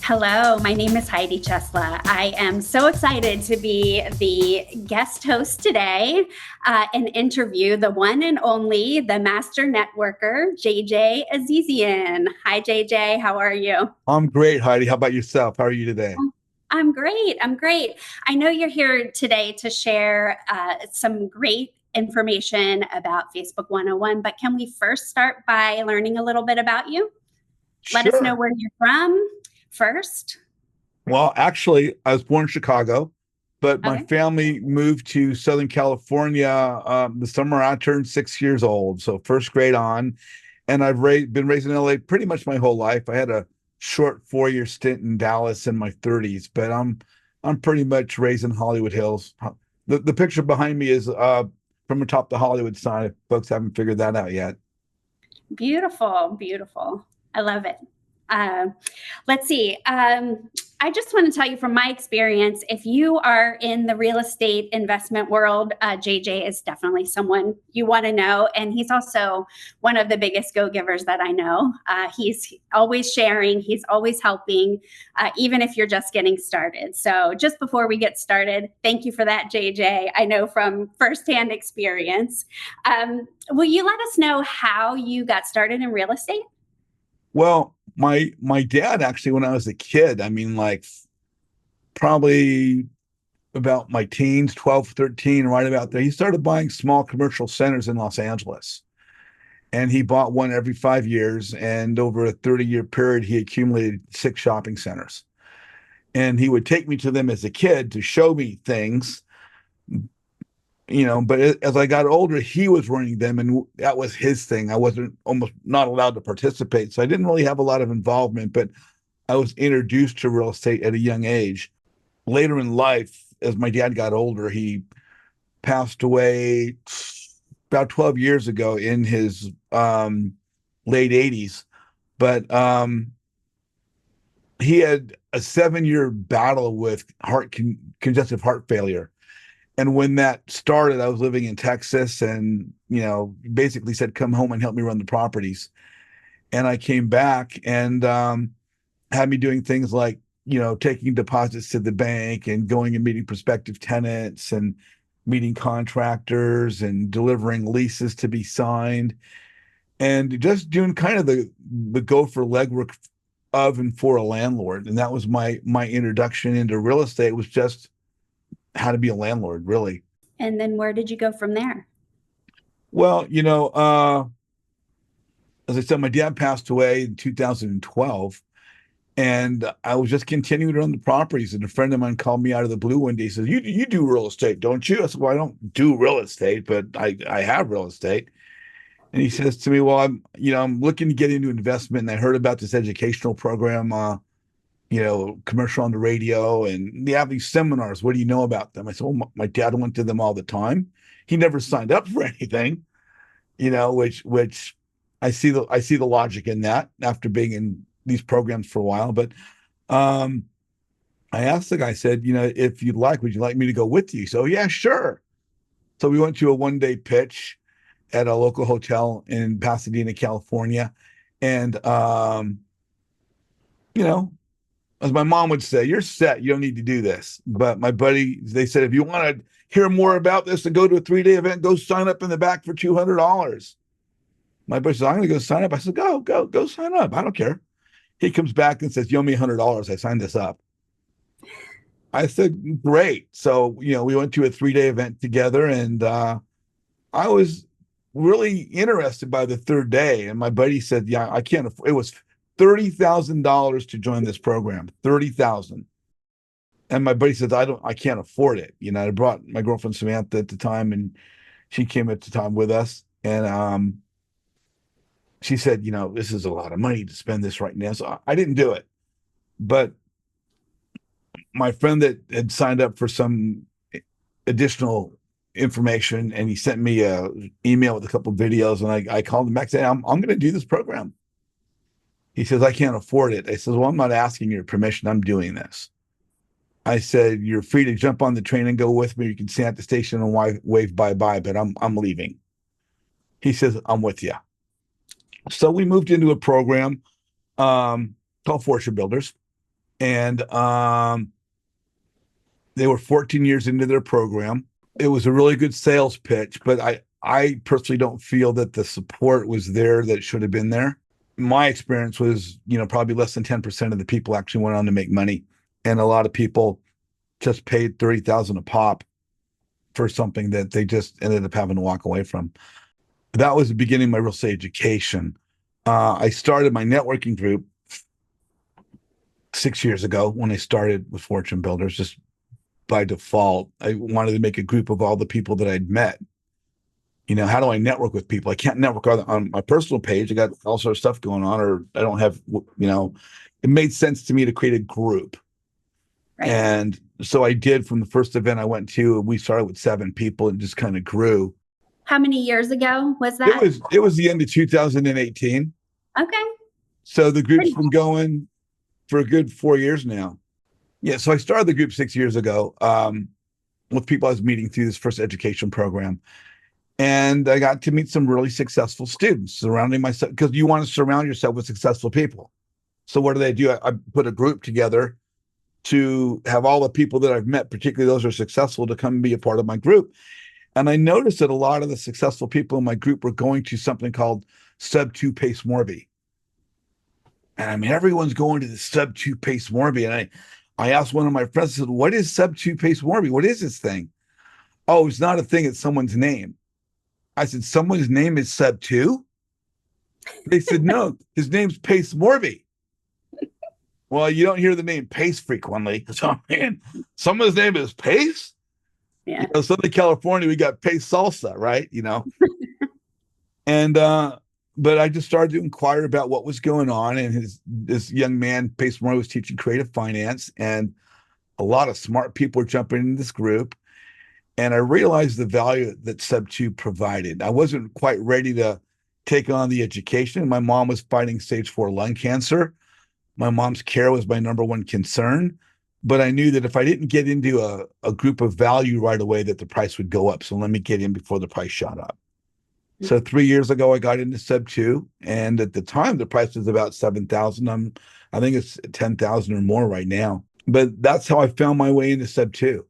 Hello, my name is Heidi Chesla. I am so excited to be the guest host today and interview the one and only, the master networker, JJ Azizian. Hi, JJ. How are you? I'm great, Heidi. How about yourself? How are you today? I'm great. I'm great. I know you're here today to share some great information about Facebook 101, but can we first start by learning a little bit about you? Let us know Sure. where you're from first. Well, actually, I was born in Chicago, but my Okay. family moved to Southern California the summer I turned 6 years old. So first grade on, and been raised in LA pretty much my whole life. I had a short 4 year stint in Dallas in my 30s, but I'm pretty much raised in Hollywood Hills. The picture behind me is from atop the Hollywood sign. If folks haven't figured that out yet. Beautiful, beautiful. I love it. Uh, let's see. I just want to tell you from my experience, if you are in the real estate investment world, JJ is definitely someone you want to know. And he's also one of the biggest go givers that I know. He's always sharing, he's always helping, even if you're just getting started. So, just before we get started, thank you for that, JJ. I know from firsthand experience. Will you let us know how you got started in real estate? Well, my dad actually, when I was a kid, I mean, like probably about my teens, 12, 13, right about there, he started buying small commercial centers in Los Angeles. And he bought one every 5 years. And over a 30-year period, he accumulated six shopping centers. And he would take me to them as a kid to show me things, but as I got older, he was running them, and that was his thing. I wasn't almost not allowed to participate. So I didn't really have a lot of involvement, but I was introduced to real estate at a young age. Later in life, as my dad got older, he passed away about 12 years ago in his late 80s. But he had a 7 year battle with congestive heart failure. And when that started, I was living in Texas and, basically said, come home and help me run the properties. And I came back and had me doing things like, taking deposits to the bank and going and meeting prospective tenants and meeting contractors and delivering leases to be signed and just doing kind of the go for legwork of and for a landlord. And that was my introduction into real estate, was just how to be a landlord, really. And then where did you go from there? Well, as I said, my dad passed away in 2012. And I was just continuing to run the properties. And a friend of mine called me out of the blue one day. He says, you do real estate, don't you? I said, well, I don't do real estate, but I have real estate. And he says to me, well, I'm looking to get into investment. And I heard about this educational program, commercial on the radio, and they have these seminars. What do you know about them? I said, well, my dad went to them all the time. He never signed up for anything, which I see the logic in that after being in these programs for a while. But um, I asked the guy, I said, if you'd like, would you like me to go with you? So yeah, sure. So we went to a 1 day pitch at a local hotel in Pasadena, California. And you know, as my mom would say, you're set. You don't need to do this. But my buddy, they said, if you want to hear more about this and go to a 3 day event, go sign up in the back for $200. My buddy said, I'm going to go sign up. I said, go sign up. I don't care. He comes back and says, you owe me $100. I signed this up. I said, great. So, we went to a 3 day event together, and I was really interested by the third day. And my buddy said, yeah, I can't afford it. Was $30,000 to join this program, 30,000. And my buddy says, I can't afford it. I brought my girlfriend Samantha at the time, and she came at the time with us. And she said, this is a lot of money to spend this right now. So I didn't do it. But my friend that had signed up for some additional information, and he sent me a email with a couple of videos, and I called him back saying, I'm going to do this program. He says, I can't afford it. I said, well, I'm not asking your permission. I'm doing this. I said, you're free to jump on the train and go with me. You can stand at the station and wave bye-bye, but I'm leaving. He says, I'm with you. So we moved into a program called Fortune Builders. And they were 14 years into their program. It was a really good sales pitch, but I personally don't feel that the support was there that should have been there. My experience was, probably less than 10% of the people actually went on to make money. And a lot of people just paid 30,000 a pop for something that they just ended up having to walk away from. That was the beginning of my real estate education. I started my networking group 6 years ago when I started with Fortune Builders. Just by default, I wanted to make a group of all the people that I'd met. How do I network with people? I can't network on my personal page. I got all sorts of stuff going on, or I don't have, it made sense to me to create a group. Right. And so I did. From the first event I went to, we started with 7 people and just kind of grew. How many years ago was It that? was it was the end of 2018. Okay. So the group's Pretty. been going for a good 4 years now. Yeah. So I started the group 6 years ago with people I was meeting through this first education program. And I got to meet some really successful students surrounding myself, because you want to surround yourself with successful people. So what do? I put a group together to have all the people that I've met, particularly those who are successful, to come and be a part of my group. And I noticed that a lot of the successful people in my group were going to something called Sub 2 Pace Morby. And I mean, everyone's going to the Sub 2 Pace Morby. And I asked one of my friends, I said, what is Sub 2 Pace Morby? What is this thing? Oh, it's not a thing, it's someone's name. I said, someone's name is Sub 2? They said, no, his name's Pace Morby. Well, you don't hear the name Pace frequently. So, man, someone's name is Pace? Yeah. Southern California, we got Pace Salsa, right? And but I just started to inquire about what was going on. And this young man, Pace Morby, was teaching creative finance, and a lot of smart people were jumping in this group. And I realized the value that Sub 2 provided. I wasn't quite ready to take on the education. My mom was fighting stage 4 lung cancer. My mom's care was my number one concern. But I knew that if I didn't get into a group of value right away, that the price would go up. So let me get in before the price shot up. So 3 years ago, I got into Sub 2. And at the time, the price was about 7,000. I think it's 10,000 or more right now. But that's how I found my way into Sub 2.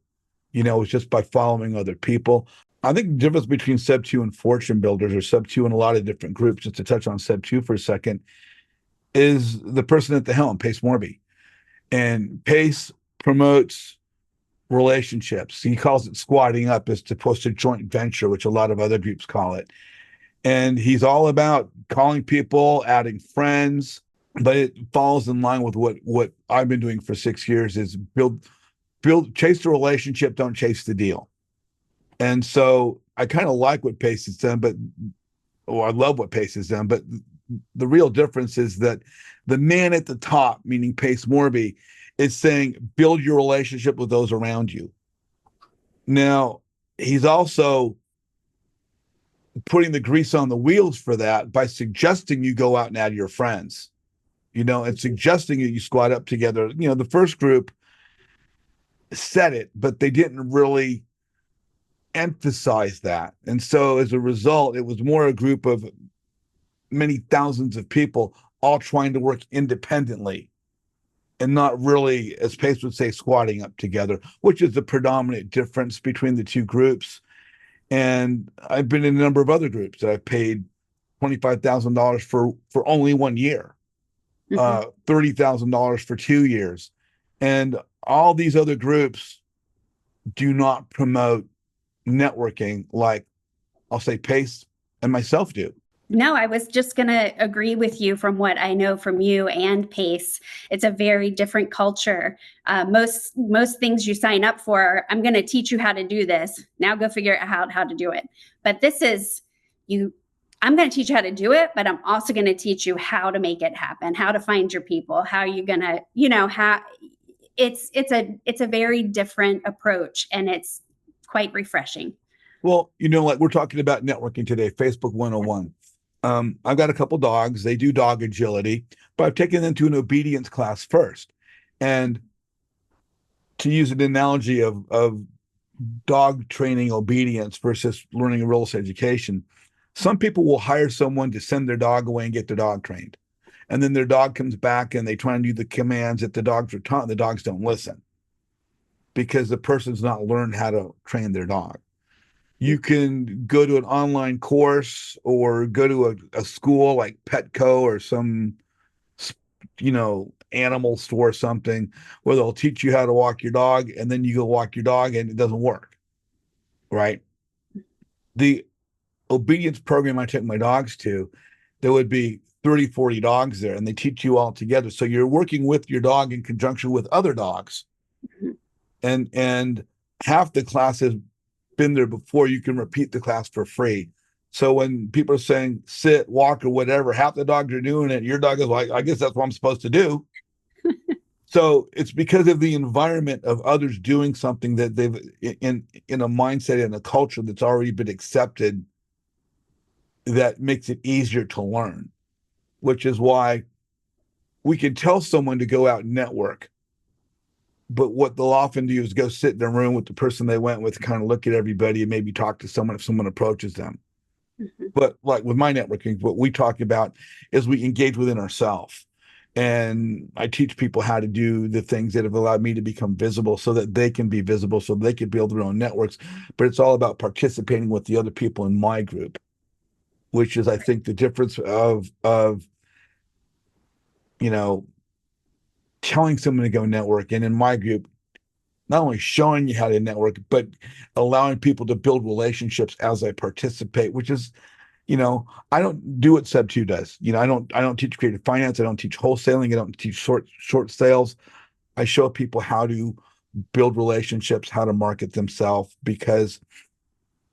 It was just by following other people. I think the difference between Sub 2 and Fortune Builders, or Sub 2 and a lot of different groups, just to touch on Sub 2 for a second, is the person at the helm, Pace Morby. And Pace promotes relationships. He calls it squatting up, as opposed to joint venture, which a lot of other groups call it. And he's all about calling people, adding friends, but it falls in line with what I've been doing for 6 years, is chase the relationship, don't chase the deal. And so I kind of like what Pace has done, I love what Pace has done, but the real difference is that the man at the top, meaning Pace Morby, is saying, build your relationship with those around you. Now, he's also putting the grease on the wheels for that by suggesting you go out and add your friends, and suggesting that you squat up together. The first group said it, but they didn't really emphasize that. And so as a result, it was more a group of many thousands of people all trying to work independently, and not really, as Pace would say, squatting up together, which is the predominant difference between the two groups. And I've been in a number of other groups that I've paid $25,000 for only 1 year, $30,000 for 2 years. And all these other groups do not promote networking like, I'll say, Pace and myself do. No, I was just going to agree with you from what I know from you and Pace. It's a very different culture. Most things you sign up for, I'm going to teach you how to do this. Now go figure out how to do it. But this is I'm going to teach you how to do it, but I'm also going to teach you how to make it happen, how to find your people, how you're going to, how it's a very different approach, and it's quite refreshing. Well, like we're talking about networking today, Facebook 101. I've got a couple dogs. They do dog agility, but I've taken them to an obedience class first. And to use an analogy of dog training obedience versus learning a real estate education, some people will hire someone to send their dog away and get their dog trained. and then their dog comes back and they try and do the commands that the dogs are taught, and the dogs don't listen because the person's not learned how to train their dog. You can go to an online course or go to a school like Petco or some, animal store or something where they'll teach you how to walk your dog, and then you go walk your dog and it doesn't work, right? The obedience program I took my dogs to, there would be 30, 40 dogs there, and they teach you all together. So you're working with your dog in conjunction with other dogs. And half the class has been there before. You can repeat the class for free. So when people are saying sit, walk, or whatever, half the dogs are doing it. Your dog is like, I guess that's what I'm supposed to do. So it's because of the environment of others doing something that they've in a mindset and a culture that's already been accepted, that makes it easier to learn, which is why we can tell someone to go out and network. But what they'll often do is go sit in a room with the person they went with, kind of look at everybody and maybe talk to someone if someone approaches them. But like with my networking, what we talk about is we engage within ourselves. And I teach people how to do the things that have allowed me to become visible so that they can be visible, so they can build their own networks. But it's all about participating with the other people in my group, which is, I think, the difference of telling someone to go network. And in my group, not only showing you how to network, but allowing people to build relationships as I participate, which is, I don't do what Sub2 does. I don't teach creative finance. I don't teach wholesaling. I don't teach short sales. I show people how to build relationships, how to market themselves, because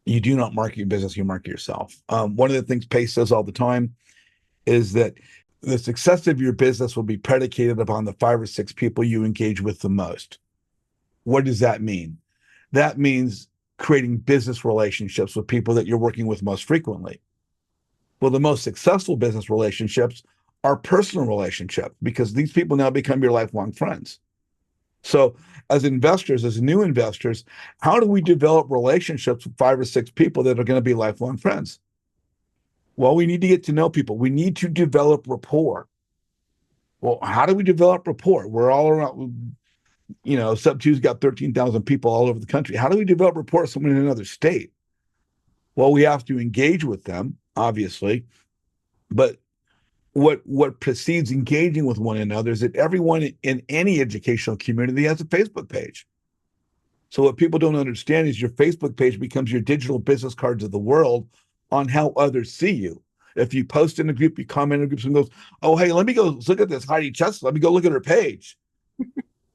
you do not market your business, you market yourself. One of the things Pace says all the time is that the success of your business will be predicated upon the 5 or 6 people you engage with the most. What does that mean? That means creating business relationships with people that you're working with most frequently. Well, the most successful business relationships are personal relationships, because these people now become your lifelong friends. So as investors, as new investors, how do we develop relationships with 5 or 6 people that are going to be lifelong friends? Well, we need to get to know people. We need to develop rapport. Well, how do we develop rapport? We're all around, Sub2's got 13,000 people all over the country. How do we develop rapport with someone in another state? Well, we have to engage with them, obviously. But what precedes engaging with one another is that everyone in any educational community has a Facebook page. So what people don't understand is your Facebook page becomes your digital business cards of the world on how others see you. If you post in a group, you comment in a group, someone goes, oh, hey, let me go look at this Heidi Chesla. Let me go look at her page.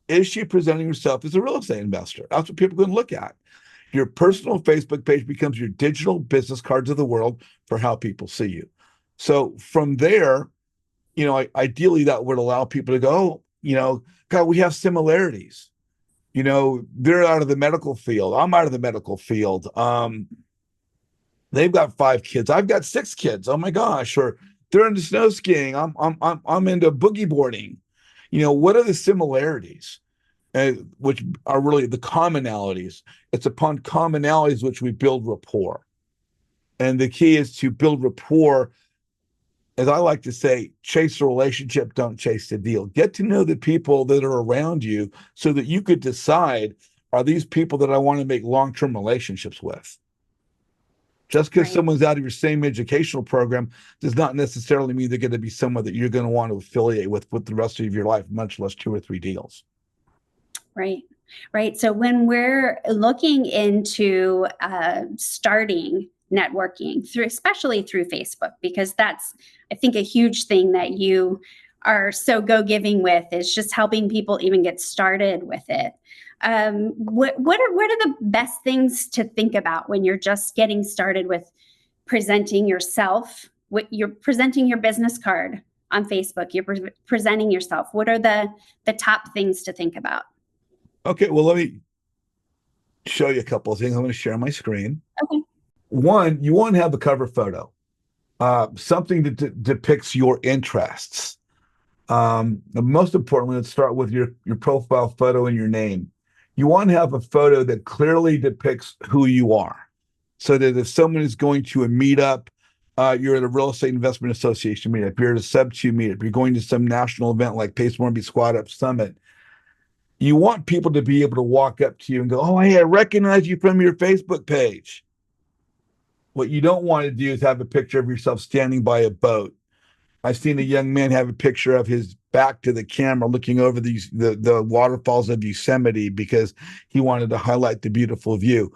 Is she presenting herself as a real estate investor? That's what people are going to look at. Your personal Facebook page becomes your digital business cards of the world for how people see you. So from there, ideally that would allow people to go, God, we have similarities. They're out of the medical field. I'm out of the medical field. They've got 5 kids. I've got 6 kids. Oh my gosh. Or they're into snow skiing. I'm into boogie boarding. What are the similarities? Which are really the commonalities. It's upon commonalities which we build rapport. And the key is to build rapport, as I like to say, chase the relationship, don't chase the deal. Get to know the people that are around you so that you could decide, are these people that I want to make long-term relationships with? Just because someone's out of your same educational program does not necessarily mean they're going to be someone that you're going to want to affiliate with the rest of your life, much less 2 or 3 deals. Right. So when we're looking into starting networking especially through Facebook, because that's, I think, a huge thing that you are so go-giving with, is just helping people even get started with it. What are the best things to think about when you're just getting started with presenting yourself? You're presenting your business card on Facebook. You're presenting yourself. What are the top things to think about? Okay, well, let me show you a couple of things. I'm going to share my screen. Okay. One, you want to have a cover photo, something that depicts your interests. Most importantly, let's start with your profile photo and your name. You want to have a photo that clearly depicts who you are, so that if someone is going to a meetup You're at a real estate investment association meetup, you're at a sub two meetup, you're going to some national event like Pace Morby Squad Up Summit. You want people to be able to walk up to you and go, "Oh, hey, I recognize you from your Facebook page." What you don't want to do is have a picture of yourself standing by a boat. I've seen a young man have a picture of his back to the camera looking over the waterfalls of Yosemite because he wanted to highlight the beautiful view.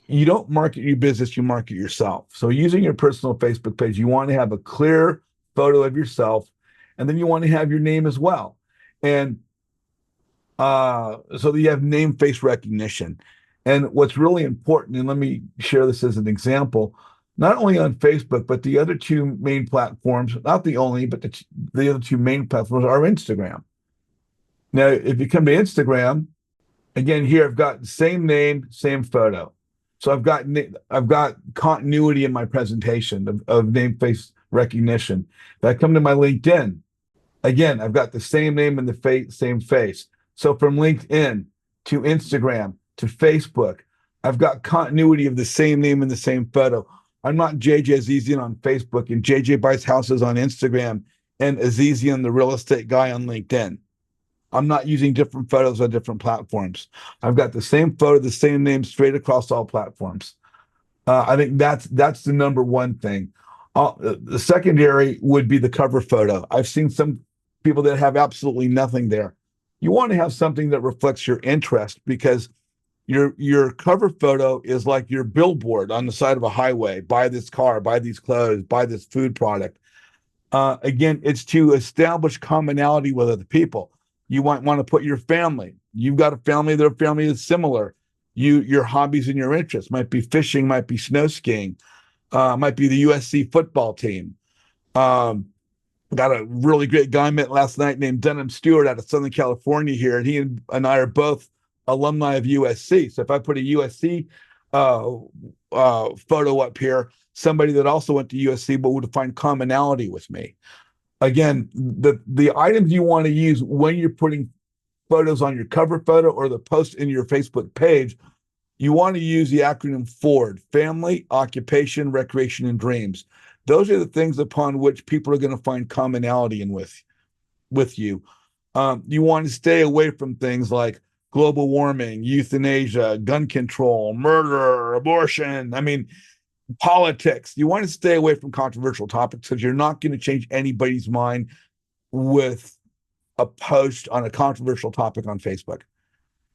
You don't market your business, you market yourself. So using your personal Facebook page, you want to have a clear photo of yourself, and then you want to have your name as well. And so that you have name face recognition. And what's really important, and let me share this as an example, not only on Facebook, but the other two main platforms, not the only, but the other two main platforms are Instagram. Now, if you come to Instagram, again, here I've got same name, same photo. So I've got continuity in my presentation of name face recognition. If I come to my LinkedIn, again, I've got the same name and the same face. So from LinkedIn to Instagram to Facebook, I've got continuity of the same name and the same photo. I'm not JJ Azizian on Facebook and JJ buys houses on Instagram and Azizian, the real estate guy, on LinkedIn. I'm not using different photos on different platforms. I've got the same photo, the same name straight across all platforms. I think that's the number one thing. The secondary would be the cover photo. I've seen some people that have absolutely nothing there. You want to have something that reflects your interest, because your cover photo is like your billboard on the side of a highway. Buy this car, buy these clothes, buy this food product. Again, it's to establish commonality with other people. You might want to put your family. You've got a family, their family is similar. Your hobbies and your interests might be fishing, might be snow skiing, might be the USC football team. Got a really great guy I met last night named Dunham Stewart out of Southern California here, and he and I are both alumni of USC. So if I put a USC photo up here, somebody that also went to USC but would find commonality with me. Again, the items you want to use when you're putting photos on your cover photo or the post in your Facebook page, you want to use the acronym FORD: family, occupation, recreation, and dreams. Those are the things upon which people are going to find commonality in with you. You want to stay away from things like global warming, euthanasia, gun control, murder, abortion. I mean, politics. You want to stay away from controversial topics because you're not going to change anybody's mind with a post on a controversial topic on Facebook.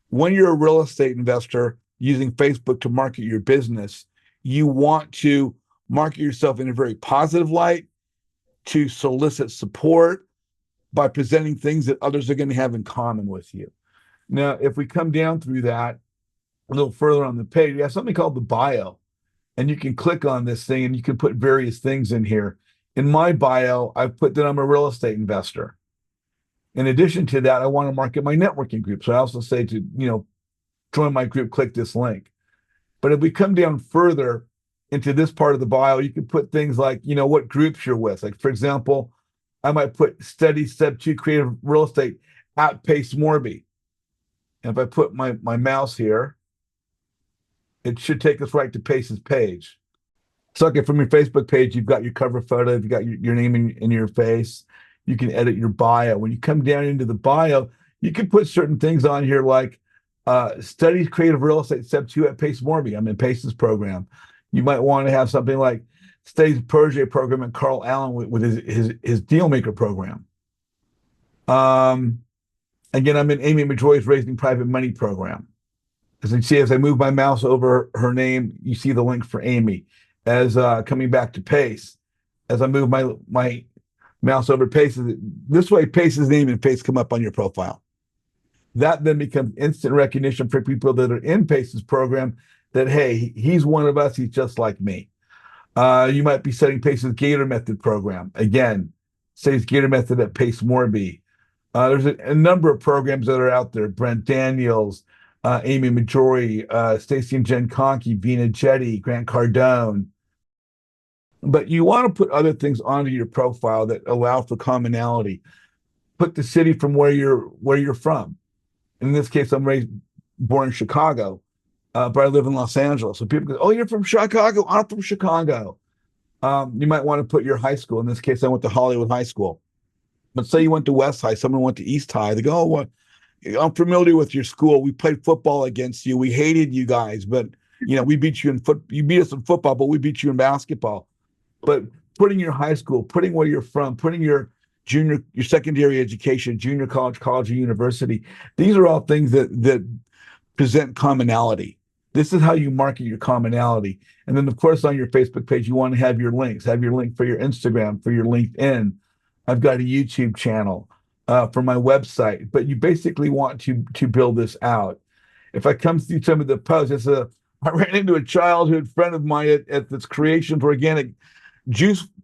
When you're a real estate investor using Facebook to market your business, you want to market yourself in a very positive light to solicit support by presenting things that others are going to have in common with you. Now, if we come down through that a little further on the page, you have something called the bio, and you can click on this thing and you can put various things in here. In my bio, I've put that I'm a real estate investor. In addition to that, I want to market my networking group. So I also say to, join my group, click this link. But if we come down further into this part of the bio, you can put things like, what groups you're with. Like, for example, I might put study step 2 creative real estate at Pace Morby. And if I put my mouse here, it should take us right to Pace's page. So, okay, from your Facebook page, you've got your cover photo, you've got your name in your face. You can edit your bio. When you come down into the bio, you can put certain things on here like studies creative real estate step 2 at Pace Morby. I'm in Pace's program. You might want to have something like studies protege program at Carl Allen with his deal maker program. Again, I'm in Amy Majoy's Raising Private Money program. As you see, as I move my mouse over her name, you see the link for Amy. As coming back to Pace, as I move my mouse over Pace, this way Pace's name and face come up on your profile. That then becomes instant recognition for people that are in Pace's program that, hey, he's one of us, he's just like me. You might be setting Pace's Gator Method program. Again, say Gator Method at Pace Morby. There's a number of programs that are out there. Brent Daniels, Amy Majori, Stacy and Jen Conkey, Vina Jetty, Grant Cardone. But you want to put other things onto your profile that allow for commonality. Put the city from where you're from. In this case, born in Chicago, but I live in Los Angeles. So people go, "Oh, you're from Chicago? I'm from Chicago." You might want to put your high school. In this case, I went to Hollywood High School. But say you went to West High, someone went to East High. They go, oh, well, I'm familiar with your school. We played football against you. We hated you guys, but we beat you in you beat us in football, but we beat you in basketball. But putting your high school, putting where you're from, putting your secondary education, junior college, college, or university, these are all things that present commonality. This is how you market your commonality. And then, of course, on your Facebook page, you want to have your links. Have your link for your Instagram, for your LinkedIn. I've got a YouTube channel for my website. But you basically want to build this out. If I come through some of the posts, I ran into a childhood friend of mine at this Creation for Organic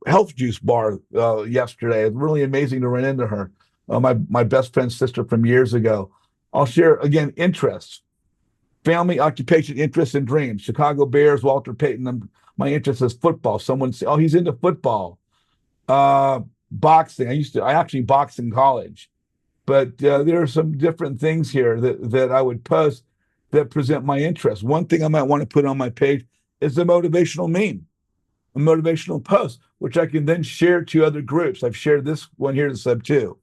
health juice bar yesterday. It's really amazing to run into her. My best friend's sister from years ago. I'll share, again, interests. Family, occupation, interests, and dreams. Chicago Bears, Walter Payton. My interest is football. Someone say, oh, he's into football. Boxing. I actually boxed in college. But there are some different things here that I would post that present my interest. One thing I might want to put on my page is a motivational meme, a motivational post, which I can then share to other groups. I've shared this one here to Sub 2.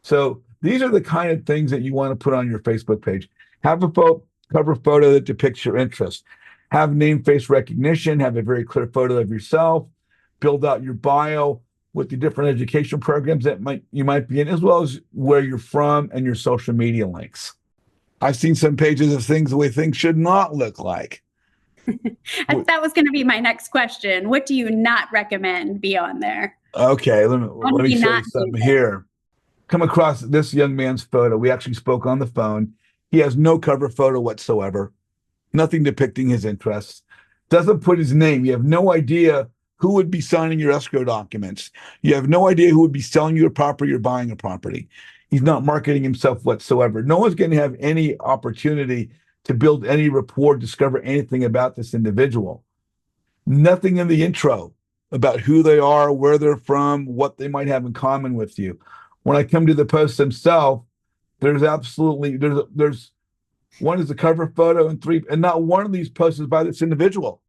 So these are the kind of things that you want to put on your Facebook page. Have a cover photo that depicts your interest. Have name, face recognition. Have a very clear photo of yourself. Build out your bio with the different education programs that you might be in, as well as where you're from and your social media links. I've seen some pages of things the way things should not look like. That was going to be my next question. What do you not recommend be on there? Okay, let me show you something here. Come across this young man's photo. We actually spoke on the phone. He has no cover photo whatsoever, nothing depicting his interests, doesn't put his name. You have no idea who would be signing your escrow documents. You have no idea who would be selling you a property or buying a property. He's not marketing himself whatsoever. No one's going to have any opportunity to build any rapport, discover anything about this individual. Nothing in the intro about who they are, where they're from, what they might have in common with you. When I come to the post themselves, there's one is a cover photo and not one of these posts is by this individual.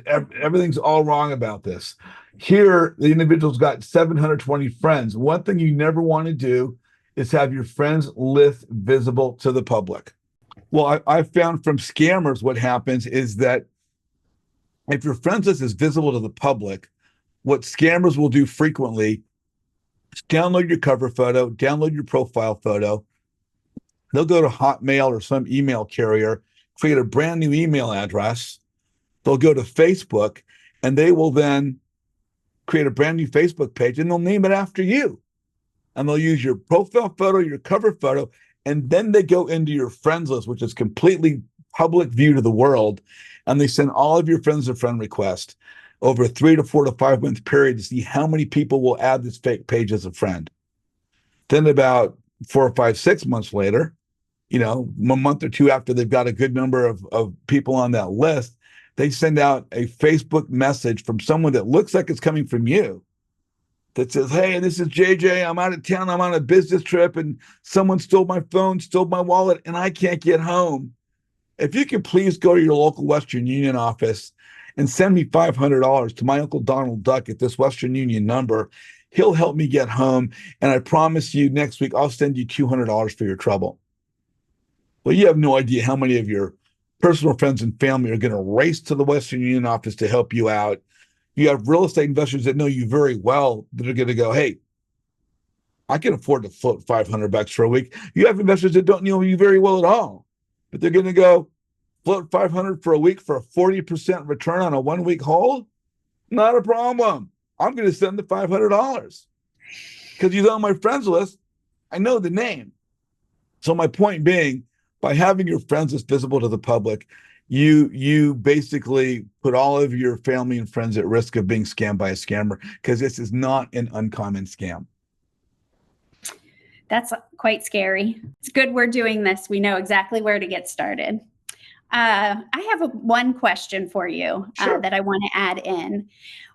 Everything's all wrong about this. Here, the individual's got 720 friends. One thing you never want to do is have your friends list visible to the public. Well, I found from scammers what happens is that if your friends list is visible to the public, what scammers will do frequently is download your cover photo, download your profile photo. They'll go to Hotmail or some email carrier, create a brand new email address. They'll go to Facebook, and they will then create a brand new Facebook page, and they'll name it after you. And they'll use your profile photo, your cover photo, and then they go into your friends list, which is completely public view to the world, and they send all of your friends a friend request over a 3 to 4 to 5 month period to see how many people will add this fake page as a friend. Then about 4 or 5, 6 months later, a month or two after they've got a good number of people on that list, they send out a Facebook message from someone that looks like it's coming from you that says, hey, this is JJ. I'm out of town. I'm on a business trip and someone stole my phone, stole my wallet, and I can't get home. If you could please go to your local Western Union office and send me $500 to my Uncle Donald Duck at this Western Union number, he'll help me get home. And I promise you next week, I'll send you $200 for your trouble. Well, you have no idea how many of your personal friends and family are going to race to the Western Union office to help you out. You have real estate investors that know you very well that are going to go, hey, I can afford to float $500 for a week. You have investors that don't know you very well at all, but they're going to go float $500 for a week for a 40% return on a 1 week hold. Not a problem. I'm going to send the $500 because he's on my friends list. I know the name. So my point being, by having your friends list visible to the public, you basically put all of your family and friends at risk of being scammed by a scammer, because this is not an uncommon scam. That's quite scary. It's good we're doing this. We know exactly where to get started. I have one question for you that I want to add in.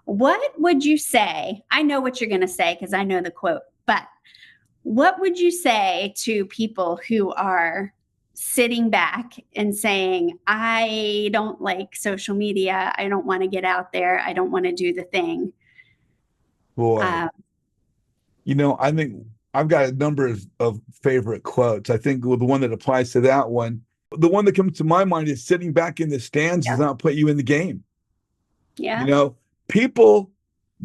What would you say? I know what you're going to say because I know the quote, but what would you say to people who are sitting back and saying, I don't like social media. I don't want to get out there. I don't want to do the thing. Boy, I think I've got a number of favorite quotes. I think the one that applies to that one, the one that comes to my mind is sitting back in the stands does not put you in the game. Yeah. People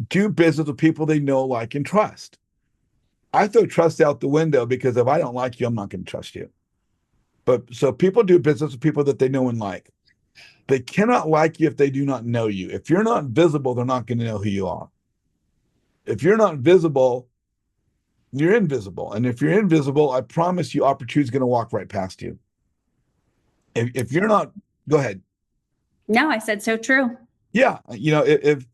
do business with people they know, like, and trust. I throw trust out the window because if I don't like you, I'm not going to trust you. But so people do business with people that they know and like. They cannot like you if they do not know you. If you're not visible, they're not going to know who you are. If you're not visible, you're invisible. And if you're invisible, I promise you, opportunity is going to walk right past you. If you're not, go ahead. No, I said so true. Yeah. If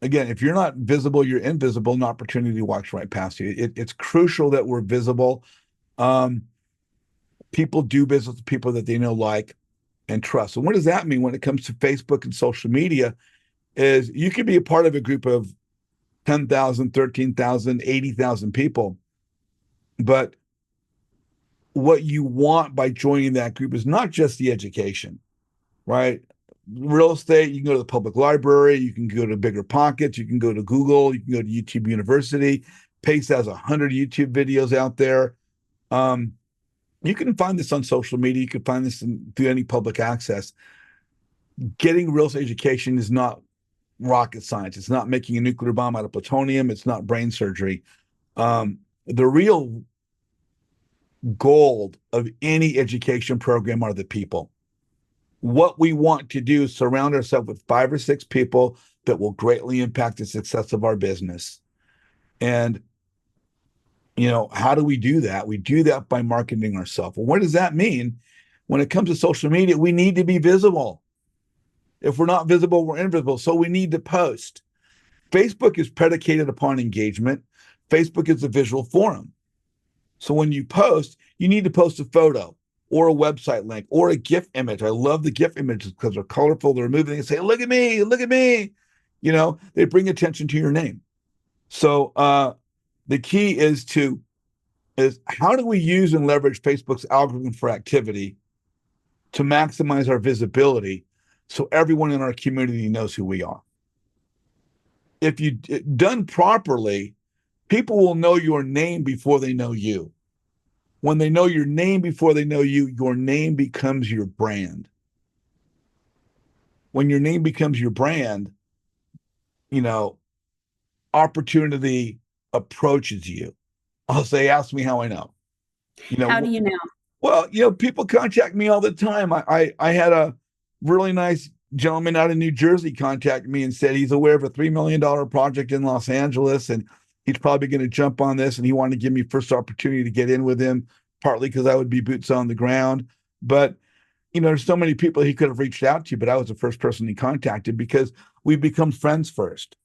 again, if you're not visible, you're invisible, an opportunity walks right past you. It's crucial that we're visible. People do business with people that they know, like, and trust. And what does that mean when it comes to Facebook and social media? Is you could be a part of a group of 10,000, 13,000, 80,000 people. But what you want by joining that group is not just the education, right? Real estate, you can go to the public library, you can go to Bigger Pockets, you can go to Google, you can go to YouTube University. Pace has 100 YouTube videos out there. You can find this on social media. You can find this through any public access. Getting real estate education is not rocket science. It's not making a nuclear bomb out of plutonium. It's not brain surgery. The real gold of any education program are the people. What we want to do is surround ourselves with 5 or 6 people that will greatly impact the success of our business. And, how do we do that? We do that by marketing ourselves. Well, what does that mean? When it comes to social media, we need to be visible. If we're not visible, we're invisible. So we need to post. Facebook is predicated upon engagement. Facebook is a visual forum. So when you post, you need to post a photo or a website link or a GIF image. I love the GIF images because they're colorful. They're moving and say, look at me, look at me. They bring attention to your name. So the key is how do we use and leverage Facebook's algorithm for activity to maximize our visibility so everyone in our community knows who we are? If you done properly, people will know your name before they know you. When they know your name before they know you, your name becomes your brand. When your name becomes your brand, opportunity approaches you. I'll say, ask me how I know. How do you know? Well, people contact me all the time. I had a really nice gentleman out of New Jersey contact me and said he's aware of a $3 million project in Los Angeles, and he's probably going to jump on this, and he wanted to give me first opportunity to get in with him, partly because I would be boots on the ground. But, there's so many people he could have reached out to, but I was the first person he contacted because we become friends first.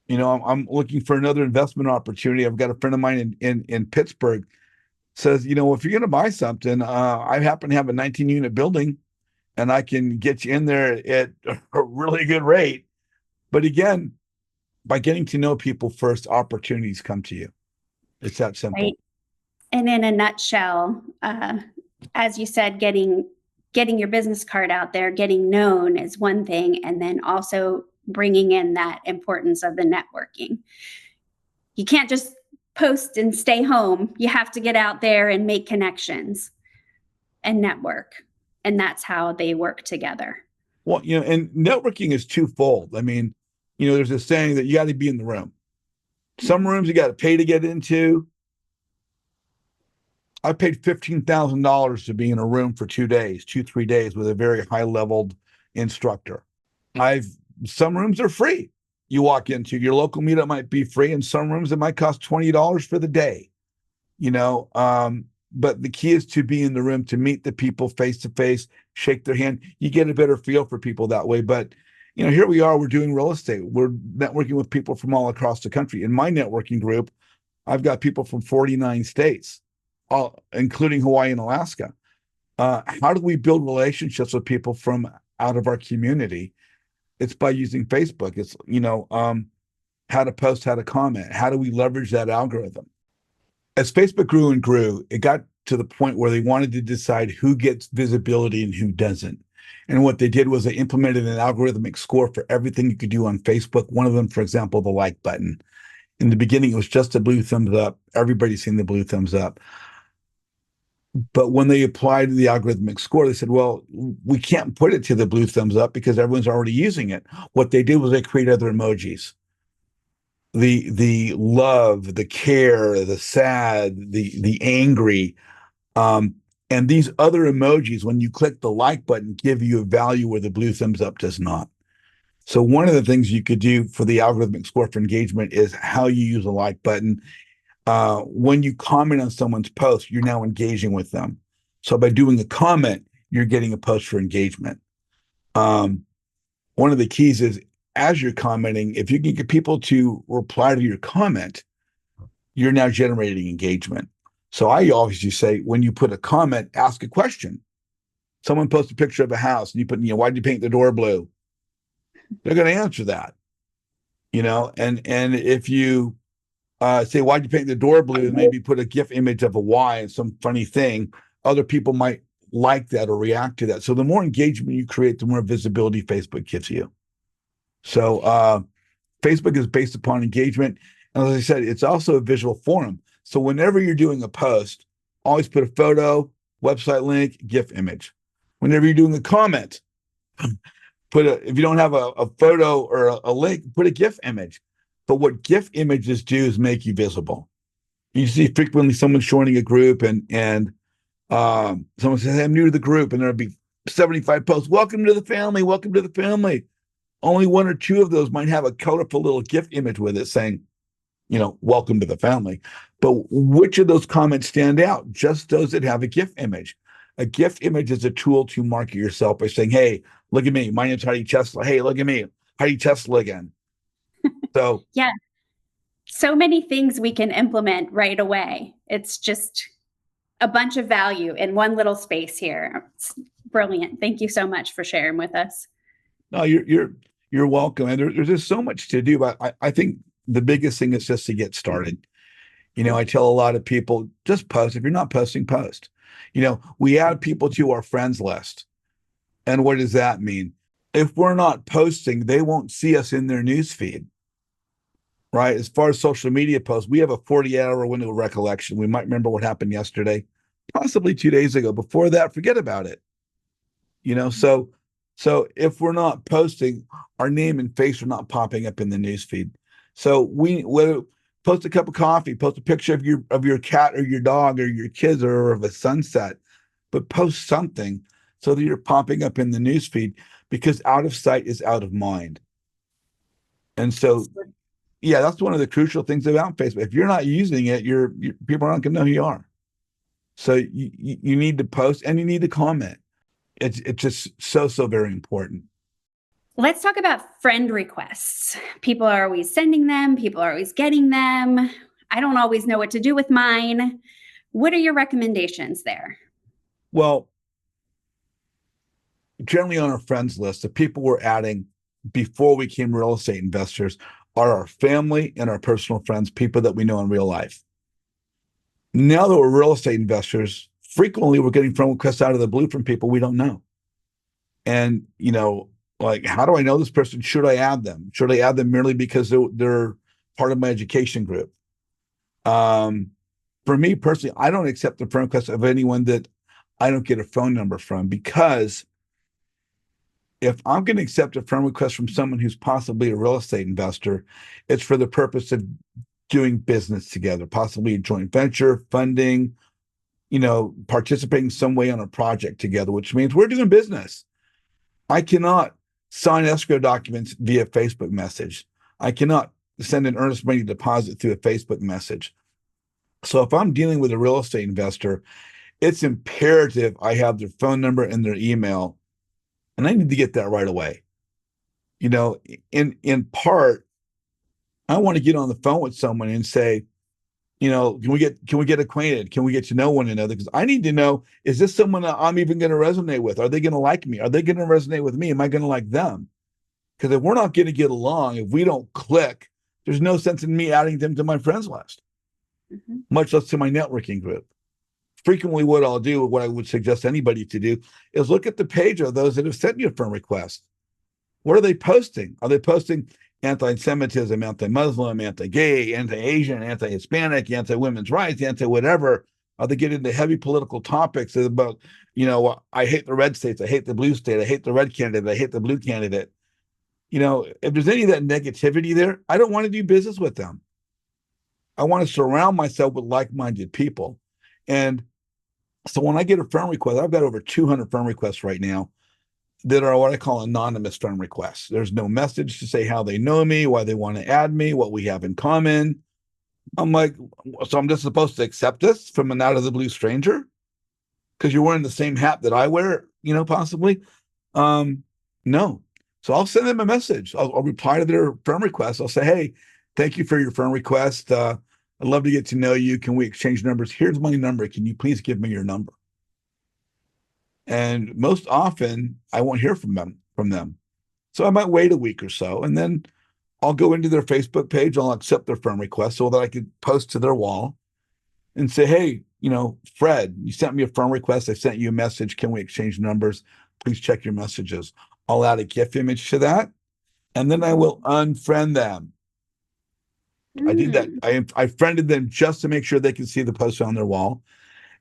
I'm looking for another investment opportunity. I've got a friend of mine in Pittsburgh says, if you're going to buy something, I happen to have a 19-unit building and I can get you in there at a really good rate. But again, by getting to know people first, opportunities come to you. It's that simple. Right. And in a nutshell, as you said, getting your business card out there, getting known is one thing, and then also bringing in that importance of the networking. You can't just post and stay home. You have to get out there and make connections and network. And that's how they work together. Well, and networking is twofold. I mean, there's a saying that you got to be in the room. Some rooms you got to pay to get into. I paid $15,000 to be in a room for 3 days with a very high-leveled instructor. Some rooms are free. You walk into your local meetup might be free, and some rooms it might cost $20 for the day. But the key is to be in the room, to meet the people face to face, shake their hand. You get a better feel for people that way. But here we are. We're doing real estate. We're networking with people from all across the country. In my networking group, I've got people from 49 states, including Hawaii and Alaska. How do we build relationships with people from out of our community? It's by using Facebook. It's, how to post, how to comment. How do we leverage that algorithm? As Facebook grew and grew, it got to the point where they wanted to decide who gets visibility and who doesn't. And what they did was they implemented an algorithmic score for everything you could do on Facebook. One of them, for example, the like button. In the beginning, it was just a blue thumbs up. Everybody's seen the blue thumbs up. But when they applied the algorithmic score, they said, well, we can't put it to the blue thumbs up because everyone's already using it. What they did was they created other emojis. The love, the care, the sad, the angry. And these other emojis, when you click the like button, give you a value where the blue thumbs up does not. So one of the things you could do for the algorithmic score for engagement is how you use a like button. When you comment on someone's post, you're now engaging with them. So by doing a comment, you're getting a post for engagement. One of the keys is as you're commenting, if you can get people to reply to your comment, you're now generating engagement. So I always just say, when you put a comment, ask a question. Someone posts a picture of a house and you put, why did you paint the door blue? They're going to answer that, and if you say, why'd you paint the door blue? And maybe put a GIF image of a Y and some funny thing, other people might like that or react to that. So the more engagement you create, the more visibility Facebook gives you. So Facebook is based upon engagement. And as I said, it's also a visual forum. So whenever you're doing a post, always put a photo, website link, GIF image. Whenever you're doing a comment, if you don't have a photo or a link, put a GIF image. But what GIF images do is make you visible. You see frequently someone joining a group and someone says, hey, I'm new to the group. And there'll be 75 posts. Welcome to the family. Welcome to the family. Only one or two of those might have a colorful little GIF image with it saying, welcome to the family. But which of those comments stand out? Just those that have a GIF image. A GIF image is a tool to market yourself by saying, hey, look at me. My name's Heidi Chesla. Hey, look at me. Heidi Chesla again. So yeah, so many things we can implement right away. It's just a bunch of value in one little space here. It's brilliant. Thank you so much for sharing with us. No, you're welcome. And there's just so much to do. But I think the biggest thing is just to get started. I tell a lot of people, just post. If you're not posting, post. We add people to our friends list. And what does that mean? If we're not posting, they won't see us in their news feed. Right? As far as social media posts, we have a 48-hour window of recollection. We might remember what happened yesterday, possibly 2 days ago. Before that, forget about it. So if we're not posting, our name and face are not popping up in the news feed. So whether post a cup of coffee, post a picture of your cat or your dog or your kids or of a sunset, but post something so that you're popping up in the news feed, because out of sight is out of mind. And so, yeah, that's one of the crucial things about Facebook. If you're not using it, people aren't going to know who you are. So you need to post and you need to comment. It's just so very important. Let's talk about friend requests. People are always sending them. People are always getting them. I don't always know what to do with mine. What are your recommendations there? Well, generally on our friends list, the people we're adding before we became real estate investors are our family and our personal friends, people that we know in real life. Now that we're real estate investors, frequently we're getting friend requests out of the blue from people we don't know. And, like, how do I know this person? Should I add them? Should I add them merely because they're part of my education group? For me personally, I don't accept the friend request of anyone that I don't get a phone number from, because if I'm going to accept a friend request from someone who's possibly a real estate investor, it's for the purpose of doing business together, possibly a joint venture, funding, participating some way on a project together, which means we're doing business. I cannot sign escrow documents via Facebook message. I cannot send an earnest money deposit through a Facebook message. So if I'm dealing with a real estate investor, it's imperative I have their phone number and their email, and I need to get that right away. In part, I want to get on the phone with someone and say, can we get acquainted? Can we get to know one another? Because I need to know, is this someone that I'm even going to resonate with? Are they going to like me? Are they going to resonate with me? Am I going to like them? Because if we're not going to get along, if we don't click, there's no sense in me adding them to my friends list, much less to my networking group. frequently what I'll do, what I would suggest anybody to do, is look at the page of those that have sent you a friend request. What are they posting? Are they posting anti-Semitism, anti-Muslim, anti-gay, anti-Asian, anti-Hispanic, anti-women's rights, anti-whatever? Are they getting into heavy political topics about, I hate the red states, I hate the blue state, I hate the red candidate, I hate the blue candidate? If there's any of that negativity there, I don't want to do business with them. I want to surround myself with like-minded people. And so when I get a friend request, I've got over 200 friend requests right now that are what I call anonymous friend requests. There's no message to say how they know me, why they want to add me, what we have in common. I'm like, so I'm just supposed to accept this from an out of the blue stranger because you're wearing the same hat that I wear, possibly? No. So I'll send them a message. I'll reply to their friend request. I'll say, hey, thank you for your friend request. I'd love to get to know you. Can we exchange numbers? Here's my number. Can you please give me your number? And most often I won't hear from them. So I might wait a week or so, and then I'll go into their Facebook page. I'll accept their friend request so that I could post to their wall and say, hey, Fred, you sent me a friend request. I sent you a message. Can we exchange numbers? Please check your messages. I'll add a GIF image to that, and then I will unfriend them. I did that. I friended them just to make sure they can see the post on their wall.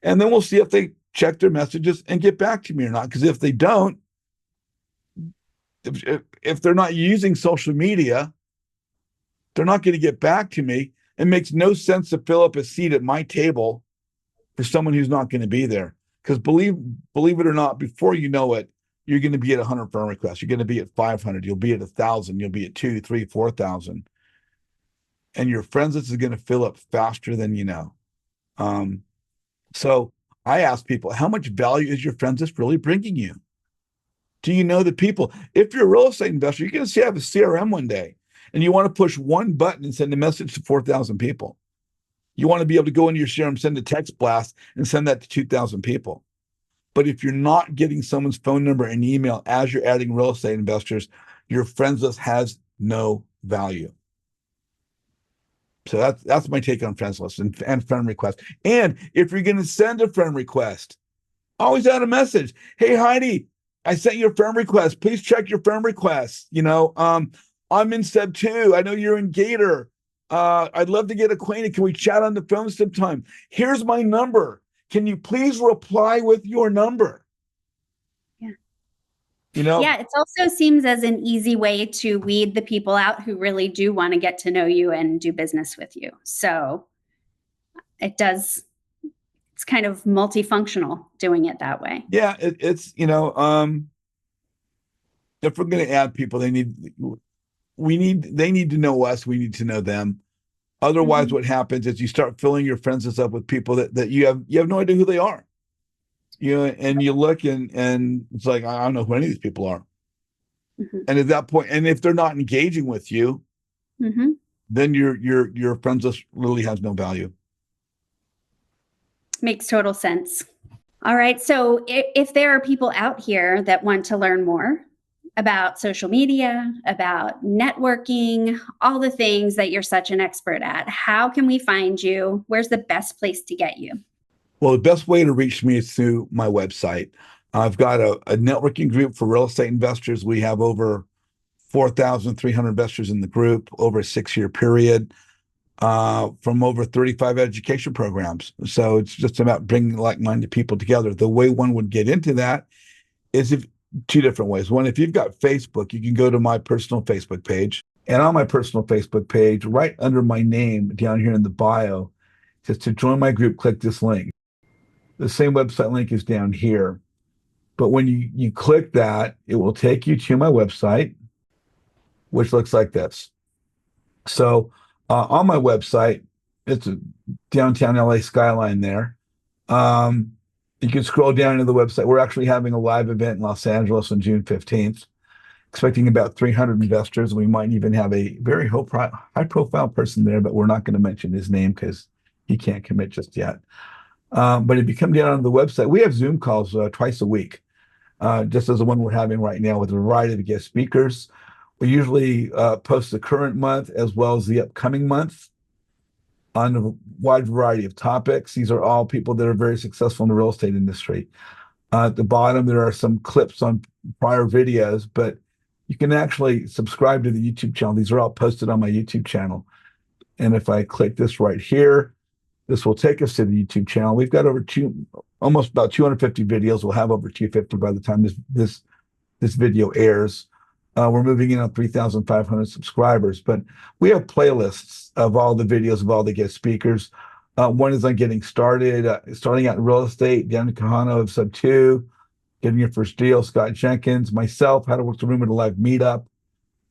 And then we'll see if they check their messages and get back to me or not. Because if they don't, if they're not using social media, they're not going to get back to me. It makes no sense to fill up a seat at my table for someone who's not going to be there. Because believe it or not, before you know it, you're going to be at 100 friend requests. You're going to be at 500. You'll be at 1,000. You'll be at 2, 3, 4,000. And your friends list is going to fill up faster than you know. So I ask people, how much value is your friends list really bringing you? Do you know the people? If you're a real estate investor, you're going to see I have a CRM one day, and you want to push one button and send a message to 4,000 people. You want to be able to go into your CRM, send a text blast, and send that to 2,000 people. But if you're not getting someone's phone number and email as you're adding real estate investors, your friends list has no value. So that's my take on friends list and friend request. And if you're going to send a friend request, always add a message. Hey, Heidi, I sent you a friend request. Please check your friend requests. I'm in Seb 2. I know you're in Gator. I'd love to get acquainted. Can we chat on the phone sometime? Here's my number. Can you please reply with your number? Yeah. It also seems as an easy way to weed the people out who really do want to get to know you and do business with you. So it's kind of multifunctional doing it that way. Yeah, it's if we're going to add people, they need to know us. We need to know them. Otherwise, what happens is you start filling your friends list up with people that you have no idea who they are. And you look and it's like, I don't know who any of these people are. And at that point, and if they're not engaging with you, then your friends list really has no value. Makes total sense. All right. So if there are people out here that want to learn more about social media, about networking, all the things that you're such an expert at, how can we find you? Where's the best place to get you? Well, the best way to reach me is through my website. I've got a networking group for real estate investors. We have over 4,300 investors in the group over a 6-year period, from over 35 education programs. So it's just about bringing like-minded people together. The way one would get into that is two different ways. One, if you've got Facebook, you can go to my personal Facebook page. And on my personal Facebook page, right under my name down here in the bio, it says to join my group, click this link. The same website link is down here. But when you click that, it will take you to my website, which looks like this. So on my website, it's a downtown LA skyline there. You can scroll down to the website. We're actually having a live event in Los Angeles on June 15th, expecting about 300 investors. We might even have a very high-profile person there, but we're not going to mention his name because he can't commit just yet. But if you come down on the website, we have Zoom calls twice a week, just as the one we're having right now with a variety of guest speakers. We usually post the current month as well as the upcoming month. on a wide variety of topics. These are all people that are very successful in the real estate industry. At the bottom, there are some clips on prior videos, but you can actually subscribe to the YouTube channel. These are all posted on my YouTube channel. And if I click this right here, this will take us to the YouTube channel. We've got almost about 250 videos. We'll have over 250 by the time this video airs. We're moving in on 3,500 subscribers, but we have playlists of all the videos of all the guest speakers. One is on getting started, starting out in real estate, Dan Kahano of Sub 2, getting your first deal, Scott Jenkins, myself, how to work the room at a live meetup.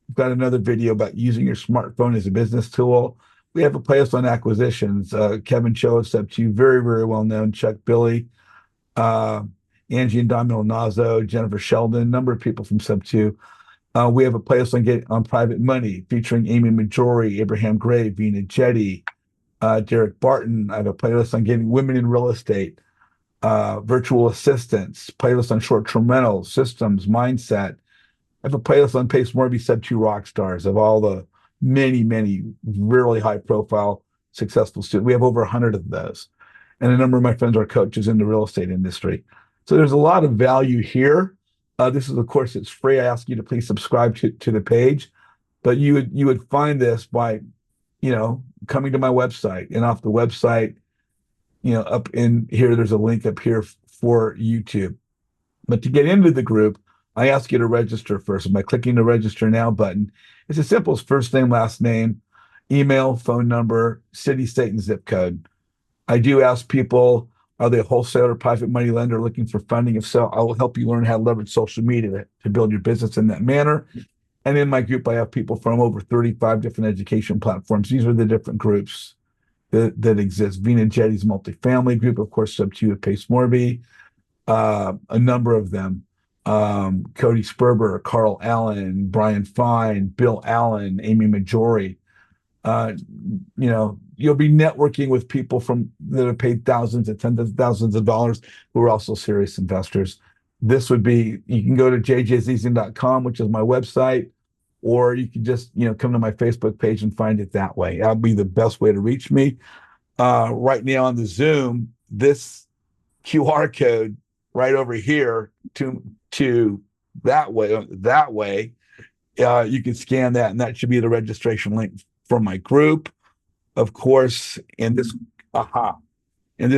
We've got another video about using your smartphone as a business tool. We have a playlist on acquisitions. Kevin Cho of Sub 2, very, very well known, Chuck Billy, Angie and Domino Nazo, Jennifer Sheldon, a number of people from Sub 2. We have a playlist on private money featuring Amy Majori, Abraham Gray, Vina Jetty, Derek Barton. I have a playlist on getting women in real estate, virtual assistants, playlist on short-term rentals, systems, mindset. I have a playlist on Pace Morby Sub 2 rock stars of all the many, many really high-profile, successful students. We have over 100 of those. And a number of my friends are coaches in the real estate industry. So there's a lot of value here. This is, of course, it's free. I ask you to please subscribe to the page, but you would find this by, coming to my website, and off the website, up in here, there's a link up here for YouTube. But to get into the group, I ask you to register first by clicking the register now button. It's as simple as first name, last name, email, phone number, city, state, and zip code. I do ask people, are they a wholesaler, private money lender looking for funding? If so, I will help you learn how to leverage social media to build your business in that manner. And in my group, I have people from over 35 different education platforms. These are the different groups that exist. Vina Jetty's multifamily group, of course, Sub 2 at Pace Morby, a number of them. Cody Sperber, Carl Allen, Brian Fine, Bill Allen, Amy Majori. You'll be networking with people that have paid thousands and tens of thousands of dollars who are also serious investors. You can go to jjazizian.com, which is my website, or you can just, come to my Facebook page and find it that way. That'll be the best way to reach me. Right now on the Zoom, this QR code right over here to that way, you can scan that, and that should be the registration link for my group. Of course, in this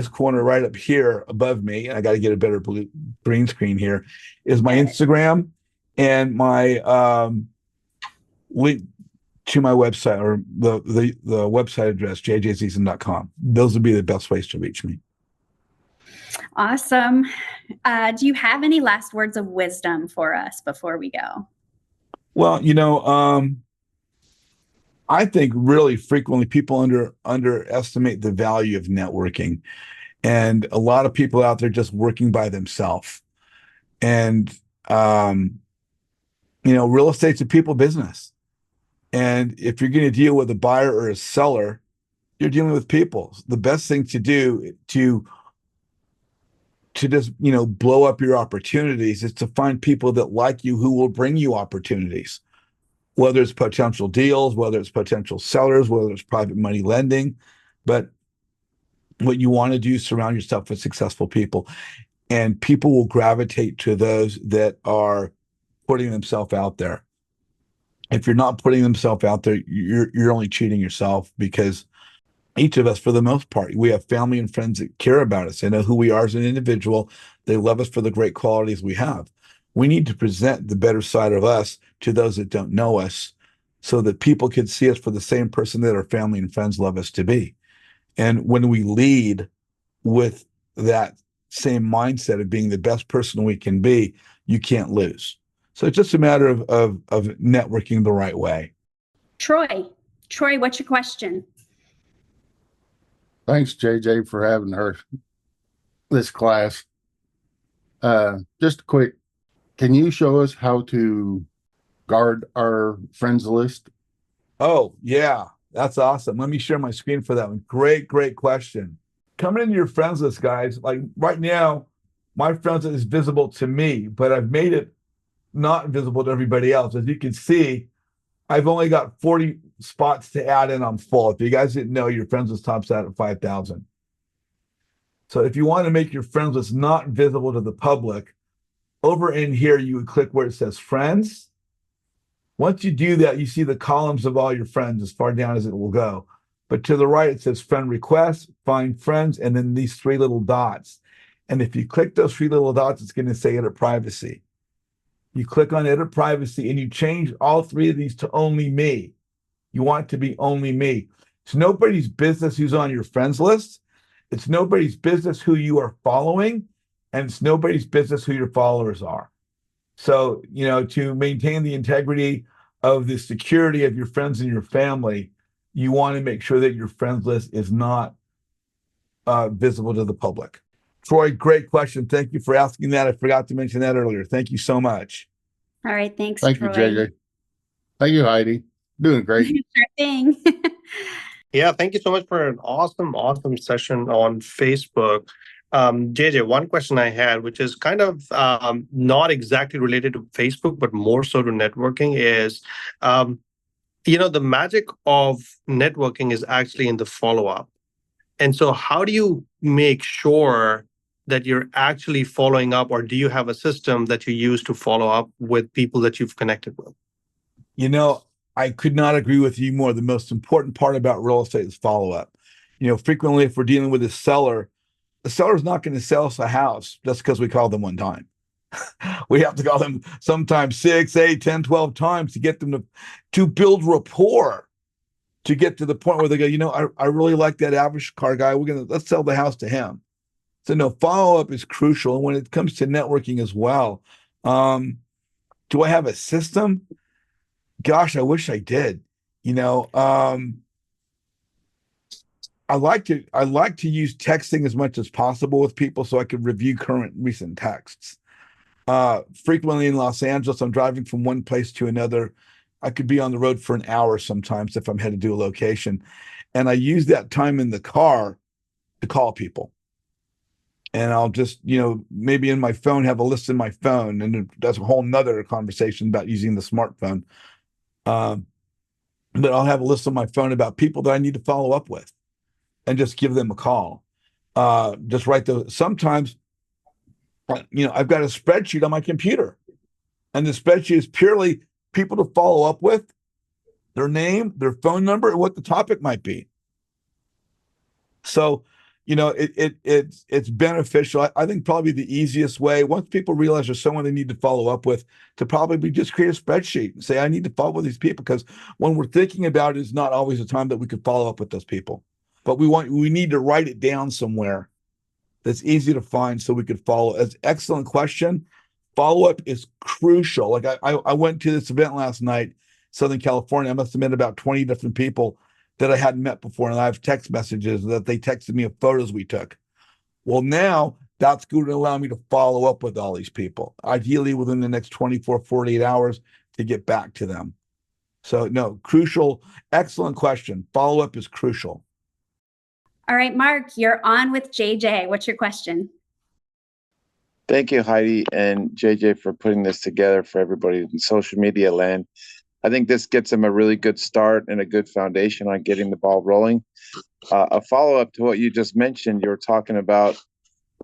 corner right up here above me, and I got to get a better green screen here, is my Instagram and my link to my website, or the website address, jjseason.com. Those would be the best ways to reach me. Awesome. Do you have any last words of wisdom for us before we go? Well, I think really frequently people underestimate the value of networking, and a lot of people out there just working by themselves. And real estate's a people business, and if you're going to deal with a buyer or a seller, you're dealing with people. The best thing to do to just blow up your opportunities is to find people that like you, who will bring you opportunities. Whether it's potential deals, whether it's potential sellers, whether it's private money lending. But what you want to do is surround yourself with successful people, and people will gravitate to those that are putting themselves out there. If you're not putting themselves out there, you're only cheating yourself, because each of us, for the most part, we have family and friends that care about us. They know who we are as an individual. They love us for the great qualities we have. We need to present the better side of us to those that don't know us, so that people can see us for the same person that our family and friends love us to be. And when we lead with that same mindset of being the best person we can be, you can't lose. So it's just a matter of networking the right way. Troy, what's your question? Thanks, JJ, for having this class. Just a quick, can you show us how to guard our friends list? Oh, yeah, that's awesome. Let me share my screen for that one. Great question. Coming into your friends list, guys, like right now, my friends list is visible to me, but I've made it not visible to everybody else. As you can see, I've only got 40 spots to add in. I'm full. If you guys didn't know, your friends list tops out at 5,000. So if you want to make your friends list not visible to the public, over in here, you would click where it says friends. Once you do that, you see the columns of all your friends as far down as it will go. But to the right, it says friend requests, find friends, and then these three little dots. And if you click those three little dots, it's going to say edit privacy. You click on edit privacy and you change all three of these to only me. You want it to be only me. It's nobody's business who's on your friends list. It's nobody's business who you are following. And it's nobody's business who your followers are. So, to maintain the integrity of the security of your friends and your family, you want to make sure that your friends list is not visible to the public. Troy, great question. Thank you for asking that. I forgot to mention that earlier. Thank you so much. All right. Thanks, Thank Troy. you, JJ. Thank you, Heidi. Doing great. Sure thing. Yeah, thank you so much for an awesome session on Facebook. JJ, one question I had, which is kind of not exactly related to Facebook, but more so to networking, is the magic of networking is actually in the follow-up. And so how do you make sure that you're actually following up, or do you have a system that you use to follow up with people that you've connected with? I could not agree with you more. The most important part about real estate is follow-up. Frequently, if we're dealing with a seller, the seller's not going to sell us a house just because we called them one time. We have to call them sometimes 6, 8, 10, 12 times to get them to build rapport, to get to the point where they go, I really like that average car guy. Let's sell the house to him. So no, follow-up is crucial. And when it comes to networking as well, do I have a system? Gosh, I wish I did. I like to use texting as much as possible with people so I can review recent texts. Frequently in Los Angeles, I'm driving from one place to another. I could be on the road for an hour sometimes if I'm headed to a location. And I use that time in the car to call people. And I'll just, maybe in my phone, have a list in my phone. And that's a whole nother conversation about using the smartphone. But I'll have a list on my phone about people that I need to follow up with and just give them a call. Just write those. Sometimes, I've got a spreadsheet on my computer, and the spreadsheet is purely people to follow up with, their name, their phone number, and what the topic might be. So, it's beneficial. I think probably the easiest way, once people realize there's someone they need to follow up with, to probably just create a spreadsheet and say, I need to follow with these people, because when we're thinking about it, it's not always the time that we could follow up with those people. But we need to write it down somewhere that's easy to find so we could follow. It's an excellent question. Follow-up is crucial. Like I went to this event last night, Southern California. I must have met about 20 different people that I hadn't met before. And I have text messages that they texted me of photos we took. Well, now that's going to allow me to follow up with all these people, ideally within the next 24, 48 hours to get back to them. So no, crucial, excellent question. Follow-up is crucial. All right, Mark, you're on with JJ. What's your question? Thank you, Heidi and JJ, for putting this together for everybody in social media land. I think this gets them a really good start and a good foundation on getting the ball rolling. A follow-up to what you just mentioned, you were talking about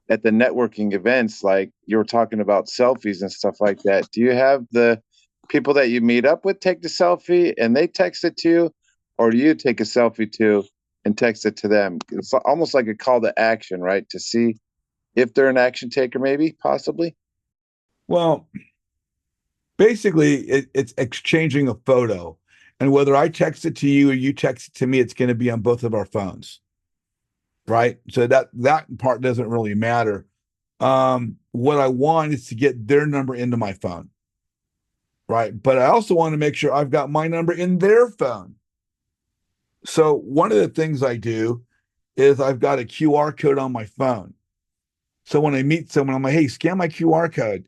at the networking events, like you were talking about selfies and stuff like that. Do you have the people that you meet up with take the selfie and they text it to you, or do you take a selfie too and text it to them? It's almost like a call to action, right? To see if they're an action taker, maybe, possibly. Well, basically, it's exchanging a photo. And whether I text it to you or you text it to me, it's going to be on both of our phones. Right? So that part doesn't really matter. What I want is to get their number into my phone. Right? But I also want to make sure I've got my number in their phone. So one of the things I do is I've got a QR code on my phone. So when I meet someone, I'm like, hey, scan my QR code.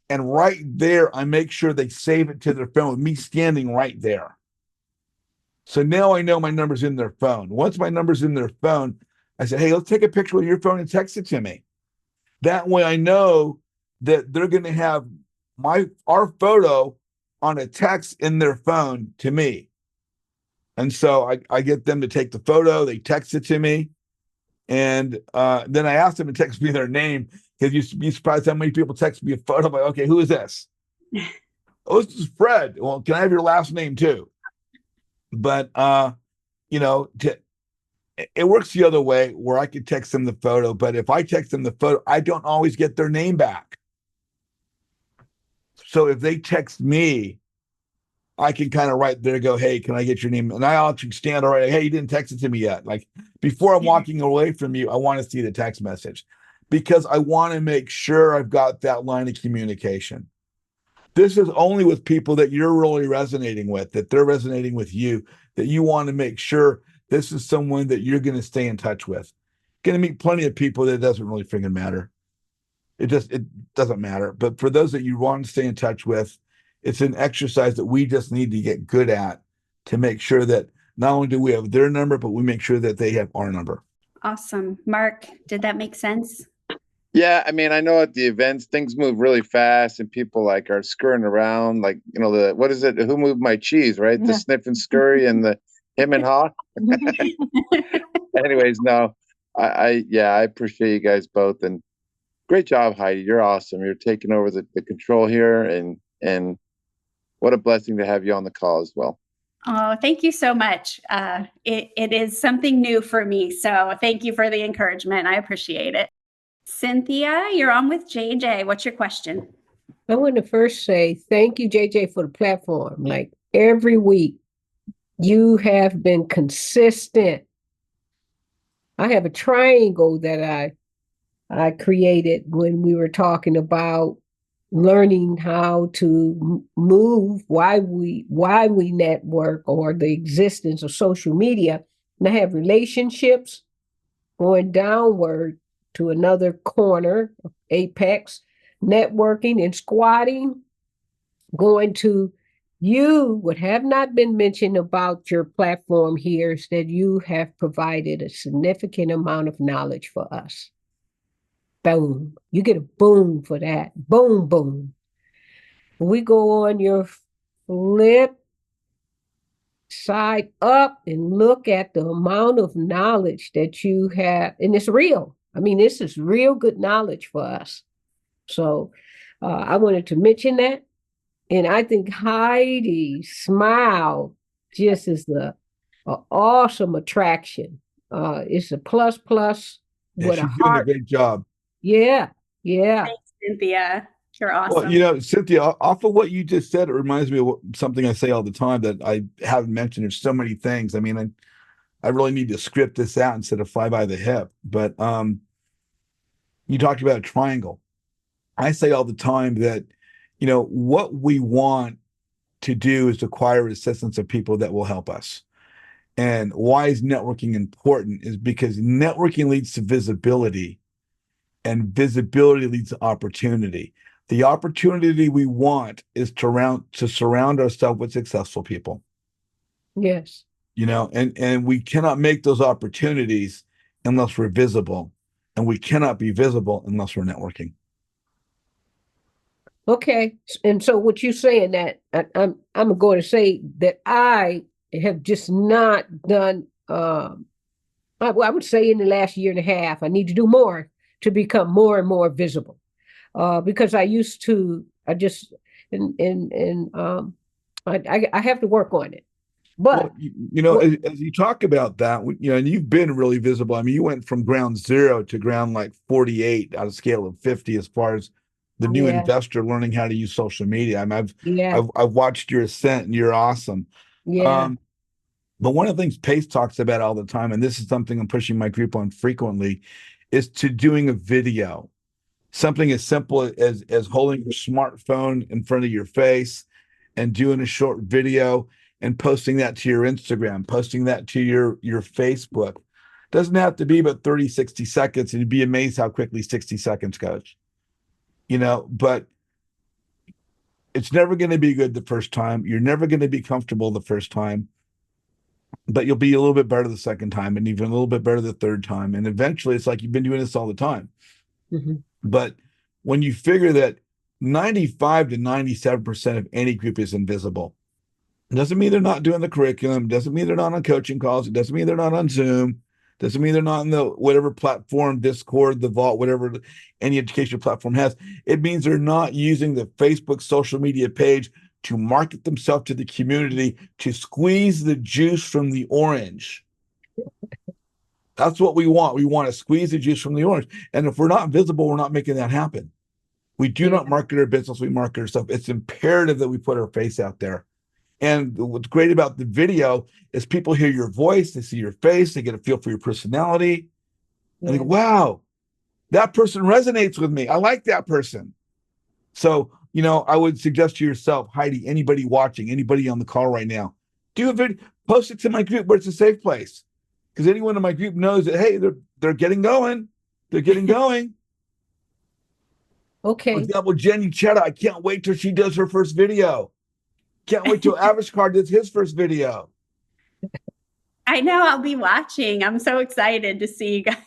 And right there, I make sure they save it to their phone with me standing right there. So now I know my number's in their phone. Once my number's in their phone, I say, hey, let's take a picture with your phone and text it to me. That way I know that they're going to have our photo on a text in their phone to me. And so I get them to take the photo, they text it to me. And then I asked them to text me their name, because you'd be surprised how many people text me a photo. I'm like, okay, who is this? Oh, this is Fred. Well, can I have your last name too? But you know, it works the other way, where I could text them the photo, but if I text them the photo, I don't always get their name back. So if they text me, I can kind of right there go, hey, can I get your name? And I actually stand all right, hey, you didn't text it to me yet. Like, before I'm walking away from you, I want to see the text message, because I want to make sure I've got that line of communication. This is only with people that you're really resonating with, that they're resonating with you, that you want to make sure this is someone that you're going to stay in touch with. Going to meet plenty of people that it doesn't really freaking matter. It doesn't matter. But for those that you want to stay in touch with, it's an exercise that we just need to get good at, to make sure that not only do we have their number, but we make sure that they have our number. Awesome. Mark, did that make sense? Yeah, I mean, I know at the events things move really fast, and people like are scurrying around, like, you know, the, what is it? Who moved my cheese, right? The sniff and scurry and the him and haw. Anyways, no, I appreciate you guys both, and great job, Heidi. You're awesome. You're taking over the control here, and what a blessing to have you on the call as well. Oh, thank you so much. It is something new for me. So thank you for the encouragement. I appreciate it. Cynthia, you're on with JJ. What's your question? I want to first say thank you, JJ, for the platform. Like, every week, you have been consistent. I have a triangle that I created when we were talking about learning how to move, why we network, or the existence of social media. And I have relationships going downward to another corner, apex, networking and squatting, going to you. What have not been mentioned about your platform here is that you have provided a significant amount of knowledge for us. Boom. You get a boom for that. Boom, boom. We go on your flip side up and look at the amount of knowledge that you have, and it's real. I mean, this is real good knowledge for us. So I wanted to mention that. And I think Heidi's smile just is a awesome attraction. It's a plus Yeah, with she's a doing a heart. great job. Yeah. Thanks, Cynthia. You're awesome. Well, you know, Cynthia, off of what you just said, it reminds me of something I say all the time that I haven't mentioned. There's so many things. I mean, I really need to script this out instead of fly by the hip. But you talked about a triangle. I say all the time that, you know, what we want to do is acquire assistance of people that will help us. And why is networking important is because networking leads to visibility, and visibility leads to opportunity. The opportunity we want is to surround ourselves with successful people. Yes. You know, and we cannot make those opportunities unless we're visible, and we cannot be visible unless we're networking. Okay. And so what you're saying, that I'm going to say that I have just not done, I would say in the last year and a half, I need to do more to become more and more visible. Because I used to, I have to work on it. But well, you know, as you talk about that, you know, and you've been really visible. I mean, you went from ground 0 to ground like 48 on a scale of 50 as far as the new investor learning how to use social media. I mean, I've watched your ascent, and you're awesome. Yeah. But one of the things Pace talks about all the time, and this is something I'm pushing my group on frequently, is to doing a video. Something as simple as holding your smartphone in front of your face and doing a short video and posting that to your Instagram, posting that to your Facebook. Doesn't have to be but 30, 60 seconds, and you'd be amazed how quickly 60 seconds goes. You know, but it's never going to be good the first time. You're never going to be comfortable the first time, but you'll be a little bit better the second time, and even a little bit better the third time. And eventually it's like you've been doing this all the time. Mm-hmm. But when you figure that 95 to 97% of any group is invisible. It doesn't mean they're not doing the curriculum. It doesn't mean they're not on coaching calls. It doesn't mean they're not on Zoom. It doesn't mean they're not in the whatever platform, Discord, the Vault, whatever any educational platform has. It means they're not using the Facebook social media page to market themselves to the community, to squeeze the juice from the orange. That's what we want. We want to squeeze the juice from the orange. And if we're not visible, we're not making that happen. We do not market our business. We market ourselves. It's imperative that we put our face out there. And what's great about the video is people hear your voice, they see your face, they get a feel for your personality. And they go, wow, that person resonates with me. I like that person. So, I would suggest to yourself, Heidi, anybody watching, anybody on the call right now, do a video, post it to my group where it's a safe place. Because anyone in my group knows that, hey, they're getting going. They're getting going. Okay. For example, Jenny Chetta, I can't wait till she does her first video. Can't wait till Avishkar does his first video. I know, I'll be watching. I'm so excited to see you guys.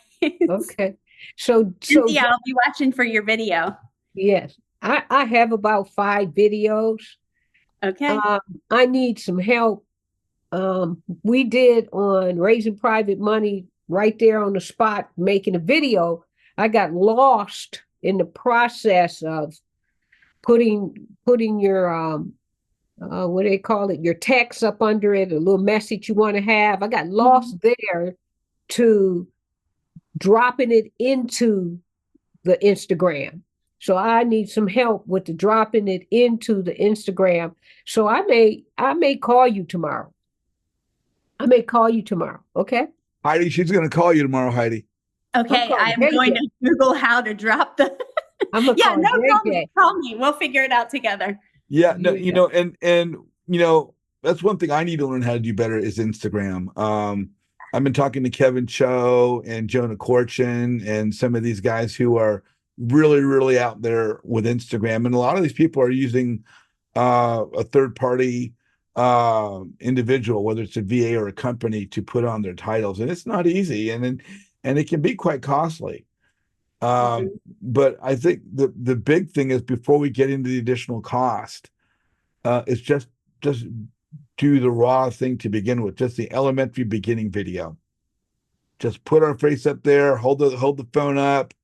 Okay. So yeah, I'll be watching for your video. Yes. I have about 5 videos. Okay. I need some help. We did on Raising Private Money right there on the spot, making a video. I got lost in the process of putting your what do they call it? Your text up under it, a little message you want to have. I got lost there to dropping it into the Instagram. So I need some help with the dropping it into the Instagram. So I may call you tomorrow. Okay. Heidi, she's going to call you tomorrow, Heidi. Okay, I'm going to Google how to drop the. I'm gonna call me. We'll figure it out together. Yeah, no, and that's one thing I need to learn how to do better is Instagram. I've been talking to Kevin Cho and Jonah Corchin and some of these guys who are really, really out there with Instagram, and a lot of these people are using a third party individual, whether it's a VA or a company, to put on their titles, and it's not easy, and it can be quite costly. But I think the big thing is, before we get into the additional cost, is just do the raw thing to begin with, just the elementary beginning video. Just put our face up there, hold the phone up.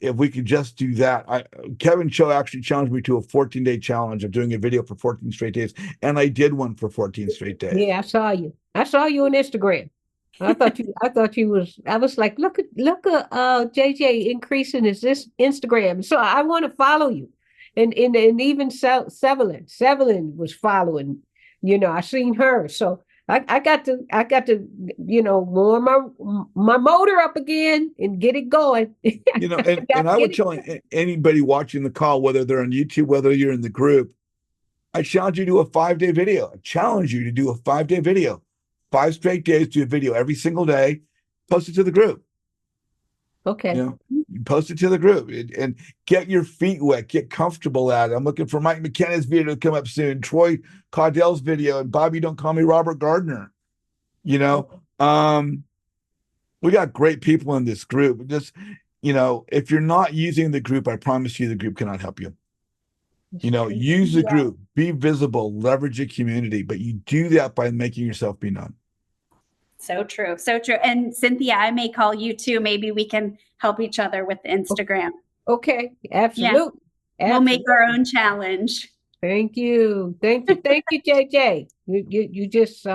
If we could just do that. Kevin Cho actually challenged me to a 14-day challenge of doing a video for 14 straight days, and I did one for 14 straight days. Yeah, I saw you on Instagram. I was like, look at JJ increasing his Instagram. So I want to follow you. And even Sevelin was following, I seen her. So I got to warm my motor up again and get it going. And I would tell anybody watching the call, whether they're on YouTube, whether you're in the group, I challenge you to do a 5-day video. I challenge you to do a 5-day video. 5 straight days, do a video every single day, post it to the group. Okay. You post it to the group and get your feet wet, get comfortable at it. I'm looking for Mike McKenna's video to come up soon, Troy Caudell's video, and Bobby Don't Call Me Robert Gardner. We got great people in this group. Just, if you're not using the group, I promise you the group cannot help you. Use the group, be visible, leverage a community, but you do that by making yourself be known. So true. So true. And Cynthia, I may call you too. Maybe we can help each other with Instagram. Okay. Absolutely. Yeah. We'll make our own challenge. Thank you. Thank you, JJ. You just,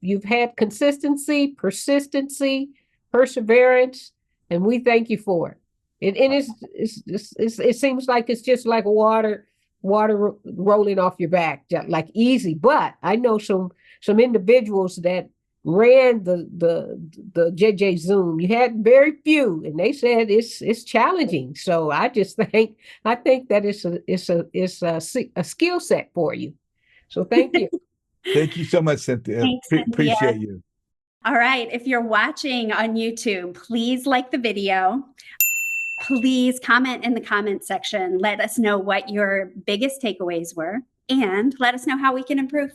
you've had consistency, persistency, perseverance, and we thank you for it. It seems like it's just like water rolling off your back, like easy. But I know some individuals that ran the JJ Zoom. You had very few, and they said it's challenging. So I think that it's a skill set for you. So thank you. Thank you so much, Cynthia. Thanks, Cynthia. Appreciate you. All right. If you're watching on YouTube, please like the video. Please comment in the comment section. Let us know what your biggest takeaways were, and let us know how we can improve.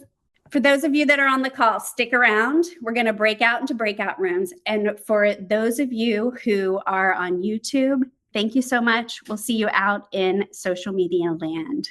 For those of you that are on the call, stick around. We're going to break out into breakout rooms. And for those of you who are on YouTube, Thank you so much. We'll see you out in social media land.